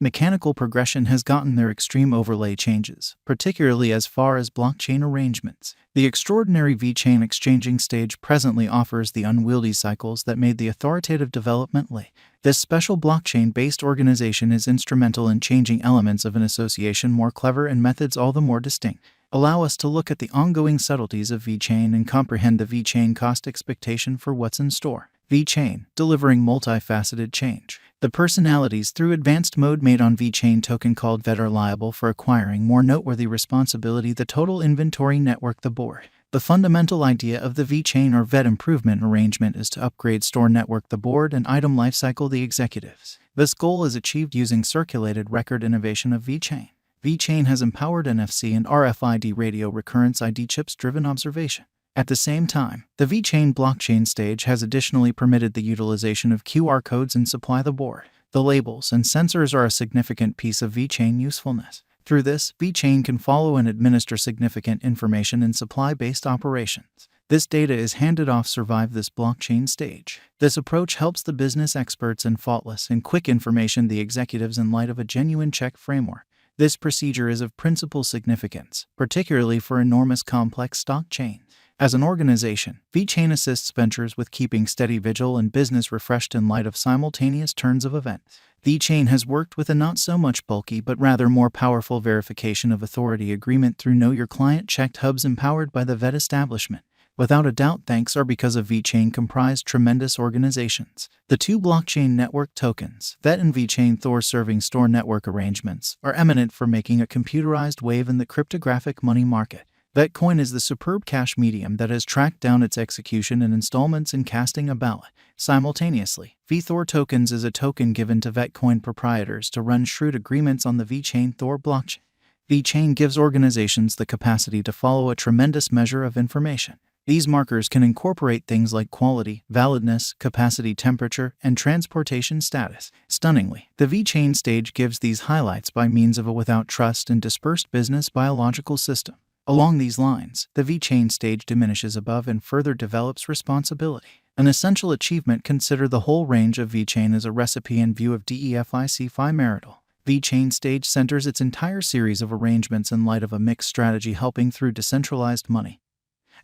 mechanical progression has gotten their extreme overlay changes, particularly as far as blockchain arrangements. The extraordinary Vechain exchanging stage presently offers the unwieldy cycles that made the authoritative development late. This special blockchain-based organization is instrumental in changing elements of an association more clever and methods all the more distinct. Allow us to look at the ongoing subtleties of Vechain and comprehend the Vechain cost expectation for what's in store. Vechain, delivering multifaceted change. The personalities through advanced mode made on Vechain token called VET are liable for acquiring more noteworthy responsibility the total inventory network the board. The fundamental idea of the Vechain or VET improvement arrangement is to upgrade store network the board and item lifecycle the executives. This goal is achieved using circulated record innovation of Vechain. Vechain has empowered NFC and RFID radio recurrence ID chips-driven observation. At the same time, the Vechain blockchain stage has additionally permitted the utilization of QR codes and supply the board. The labels and sensors are a significant piece of Vechain usefulness. Through this, Vechain can follow and administer significant information in supply-based operations. This data is handed off survive this blockchain stage. This approach helps the business experts in faultless and quick information the executives in light of a genuine check framework. This procedure is of principal significance, particularly for enormous complex stock chains. As an organization, Vechain assists ventures with keeping steady vigil and business refreshed in light of simultaneous turns of events. Vechain has worked with a not so much bulky but rather more powerful verification of authority agreement through Know Your Client checked hubs empowered by the VET establishment. Without a doubt, thanks are because of Vechain comprise tremendous organizations. The two blockchain network tokens, VET and Vechain Thor serving store network arrangements, are eminent for making a computerized wave in the cryptographic money market. Vechain is the superb cash medium that has tracked down its execution in installments and casting a ballot. Simultaneously, VThor tokens is a token given to Vechain proprietors to run shrewd agreements on the Vechain Thor blockchain. Vechain gives organizations the capacity to follow a tremendous measure of information. These markers can incorporate things like quality, validness, capacity temperature, and transportation status. Stunningly, the Vechain stage gives these highlights by means of a without trust and dispersed business biological system. Along these lines, the Vechain stage diminishes above and further develops responsibility. An essential achievement consider the whole range of Vechain as a recipe in view of DEFIC-Fi marital. Vechain stage centers its entire series of arrangements in light of a mixed strategy helping through decentralized money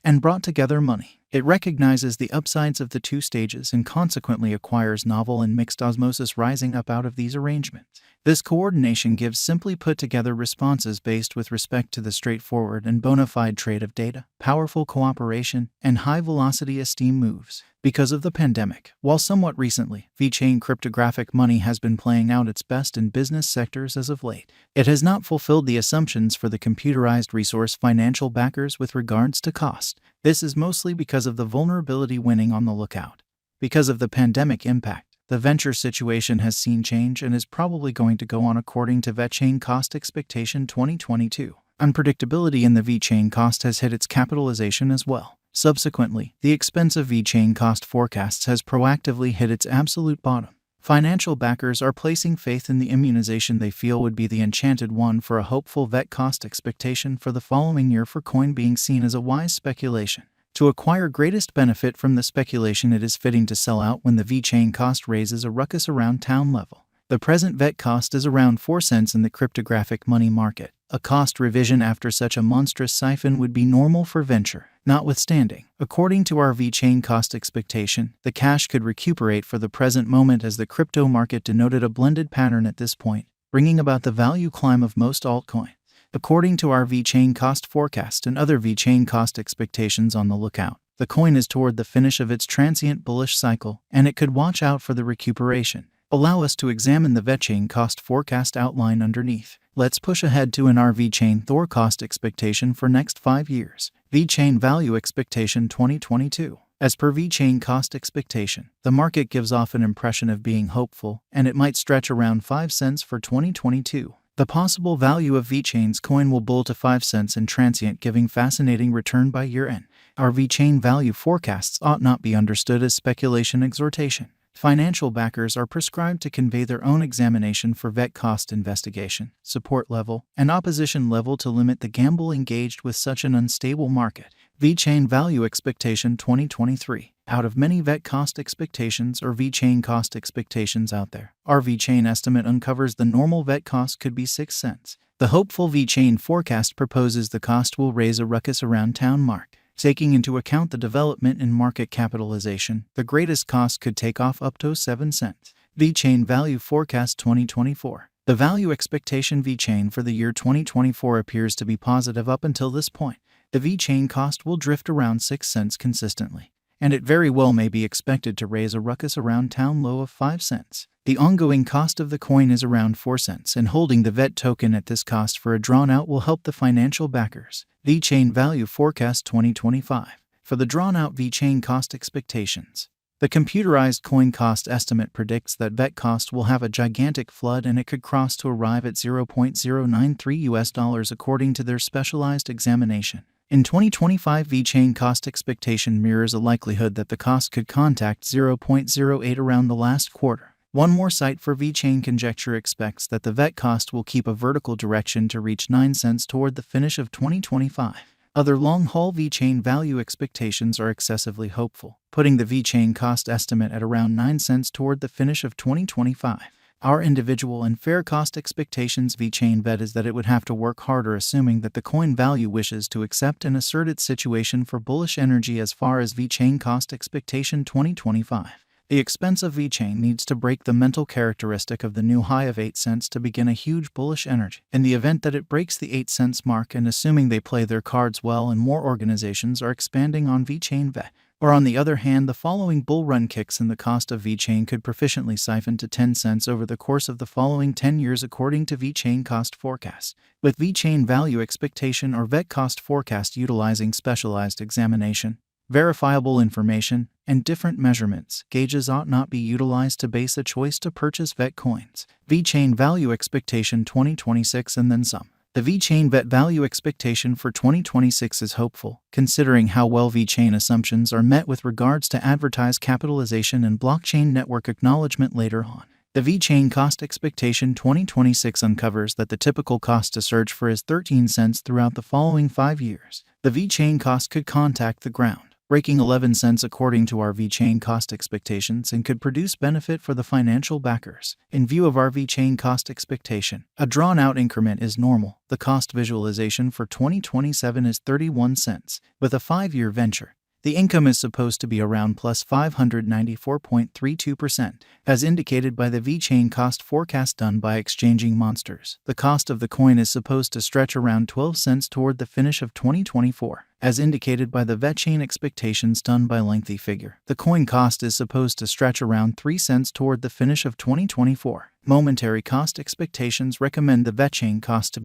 and brought together money. It recognizes the upsides of the two stages and consequently acquires novel and mixed osmosis rising up out of these arrangements. This coordination gives simply put together responses based with respect to the straightforward and bona fide trade of data, powerful cooperation, and high-velocity esteem moves. Because of the pandemic, while somewhat recently, Vechain cryptographic money has been playing out its best in business sectors as of late. It has not fulfilled the assumptions for the computerized resource financial backers with regards to cost. This is mostly because of the vulnerability winning on the lookout. Because of the pandemic impact, the venture situation has seen change and is probably going to go on according to Vechain Cost Expectation 2022. Unpredictability in the Vechain cost has hit its capitalization as well. Subsequently, the expense of Vechain cost forecasts has proactively hit its absolute bottom. Financial backers are placing faith in the immunization they feel would be the enchanted one for a hopeful VET cost expectation for the following year for coin being seen as a wise speculation. To acquire greatest benefit from the speculation, it is fitting to sell out when the Vechain cost raises a ruckus around town level. The present VET cost is around 4 cents in the cryptographic money market. A cost revision after such a monstrous siphon would be normal for venture. Notwithstanding, according to our Vechain cost expectation, the cash could recuperate for the present moment as the crypto market denoted a blended pattern at this point, bringing about the value climb of most altcoins. According to our Vechain cost forecast and other Vechain cost expectations on the lookout, the coin is toward the finish of its transient bullish cycle, and it could watch out for the recuperation. Allow us to examine the Vechain cost forecast outline underneath. Let's push ahead to our Vechain Thor cost expectation for next 5 years. Vechain value expectation 2022. As per Vechain cost expectation, the market gives off an impression of being hopeful, and it might stretch around 5 cents for 2022. The possible value of Vechain's coin will bull to 5 cents in transient, giving fascinating return by year-end. Our Vechain value forecasts ought not be understood as speculation exhortation. Financial backers are prescribed to convey their own examination for VET cost investigation, support level, and opposition level to limit the gamble engaged with such an unstable market. Vechain Value Expectation 2023. Out of many VET cost expectations or Vechain cost expectations out there, our Vechain estimate uncovers the normal VET cost could be 6 cents. The hopeful Vechain forecast proposes the cost will raise a ruckus around town mark. Taking into account the development in market capitalization, the greatest cost could take off up to 7 cents. Vechain Value Forecast 2024. The value expectation Vechain for the year 2024 appears to be positive up until this point. The Vechain cost will drift around 6 cents consistently, and it very well may be expected to raise a ruckus around town low of 5 cents. The ongoing cost of the coin is around 4 cents, and holding the VET token at this cost for a drawn-out will help the financial backers. Vechain Value Forecast 2025. For the drawn-out Vechain cost expectations, the computerized coin cost estimate predicts that VET cost will have a gigantic flood and it could cross to arrive at $0.093 according to their specialized examination. In 2025, Vechain cost expectation mirrors a likelihood that the cost could contact 0.08 around the last quarter. One more site for Vechain conjecture expects that the VET cost will keep a vertical direction to reach 9 cents toward the finish of 2025. Other long-haul Vechain value expectations are excessively hopeful, putting the Vechain cost estimate at around 9 cents toward the finish of 2025. Our individual and fair cost expectations Vechain VET is that it would have to work harder, assuming that the coin value wishes to accept and assert its situation for bullish energy as far as Vechain cost expectation 2025. The expense of Vechain needs to break the mental characteristic of the new high of 8 cents to begin a huge bullish energy. In the event that it breaks the 8 cents mark, and assuming they play their cards well and more organizations are expanding on Vechain VET, or on the other hand, the following bull run kicks in the cost of Vechain could proficiently siphon to 10 cents over the course of the following 10 years according to Vechain cost forecast. With Vechain value expectation or VET cost forecast utilizing specialized examination, verifiable information, and different measurements, gauges ought not be utilized to base a choice to purchase VET coins. Vechain value expectation 2026 and then some. The Vechain VET value expectation for 2026 is hopeful, considering how well Vechain assumptions are met with regards to advertised capitalization and blockchain network acknowledgement later on. The Vechain cost expectation 2026 uncovers that the typical cost to search for is 13 cents throughout the following 5 years. The Vechain cost could contact the ground, breaking 11 cents according to our Vechain cost expectations, and could produce benefit for the financial backers. In view of our Vechain cost expectation, a drawn-out increment is normal. The cost visualization for 2027 is 31 cents. With a 5-year venture, the income is supposed to be around plus 594.32%, as indicated by the Vechain cost forecast done by Exchanging Monsters. The cost of the coin is supposed to stretch around 12 cents toward the finish of 2024, as indicated by the Vechain expectations done by Lengthy Figure. The coin cost is supposed to stretch around 3 cents toward the finish of 2024. Momentary cost expectations recommend the Vechain cost to